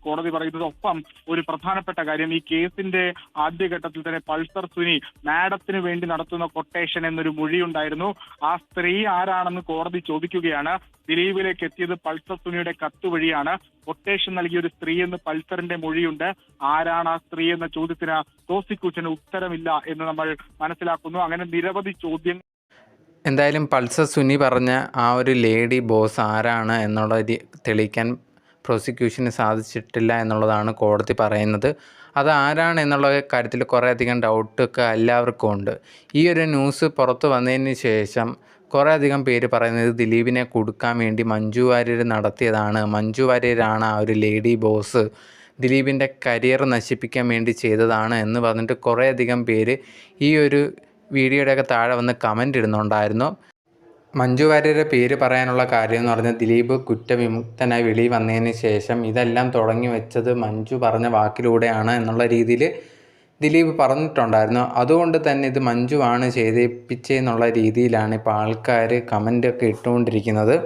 കോടതി പറയുന്നത്. ഒപ്പം ഒരു പ്രധാനപ്പെട്ട കാര്യം, ഈ കേസിന്റെ ആദ്യഘട്ടത്തിൽ തന്നെ പൾസർ സുനി മാഡത്തിന് വേണ്ടി നടത്തുന്ന കൊട്ടേഷൻ എന്നൊരു മൊഴിയുണ്ടായിരുന്നു. ആ സ്ത്രീ ആരാണെന്ന് കോടതി ചോദിക്കുകയാണ്. ദിലീപിലേക്ക് എത്തിയത് പൾസർ സുനിയുടെ കത്ത് വഴിയാണ്. കൊട്ടേഷൻ നൽകിയ ഒരു സ്ത്രീ എന്ന് പൾസറിന്റെ മൊഴിയുണ്ട്. ആരാണ് ആ സ്ത്രീ എന്ന ചോദ്യത്തിന് പ്രോസിക്യൂഷന് ഉത്തരമില്ല എന്ന് നമ്മൾ മനസ്സിലാക്കുന്നു. അങ്ങനെ നിരവധി ചോദ്യങ്ങൾ. എന്തായാലും പൾസർ സുനി പറഞ്ഞ ആ ഒരു ലേഡി ബോസ് ആരാണ് എന്നുള്ളത് തെളിയിക്കാൻ പ്രോസിക്യൂഷന് സാധിച്ചിട്ടില്ല എന്നുള്ളതാണ് കോടതി പറയുന്നത്. അത് ആരാണ് എന്നുള്ള കാര്യത്തിൽ കുറേയധികം ഡൗട്ടൊക്കെ എല്ലാവർക്കും ഉണ്ട്. ഈ ഒരു ന്യൂസ് പുറത്ത് വന്നതിന് ശേഷം കുറേയധികം പേര് പറയുന്നത് ദിലീപിനെ കൊടുക്കാൻ വേണ്ടി മഞ്ജു വാര്യർ നടത്തിയതാണ്, മഞ്ജു വാര്യരാണ് ആ ഒരു ലേഡി ബോസ്, ദിലീപിൻ്റെ കരിയർ നശിപ്പിക്കാൻ വേണ്ടി ചെയ്തതാണ് എന്ന് പറഞ്ഞിട്ട് കുറേയധികം പേര് ഈ ഒരു വീഡിയോയുടെയൊക്കെ താഴെ വന്ന് കമൻ്റ് ഇടുന്നുണ്ടായിരുന്നു. മഞ്ജു വാര്യരുടെ പേര് പറയാനുള്ള കാര്യം എന്ന് പറഞ്ഞാൽ ദിലീപ് കുറ്റവിമുക്തനായി വെളിയിൽ വന്നതിന് ശേഷം ഇതെല്ലാം തുടങ്ങി വെച്ചത് മഞ്ജു പറഞ്ഞ വാക്കിലൂടെയാണ് എന്നുള്ള രീതിയിൽ ദിലീപ് പറഞ്ഞിട്ടുണ്ടായിരുന്നു. അതുകൊണ്ട് തന്നെ ഇത് മഞ്ജു ആണ് ചെയ്യിപ്പിച്ചെന്നുള്ള രീതിയിലാണ് ഇപ്പോൾ ആൾക്കാർ കമൻ്റൊക്കെ ഇട്ടുകൊണ്ടിരിക്കുന്നത്.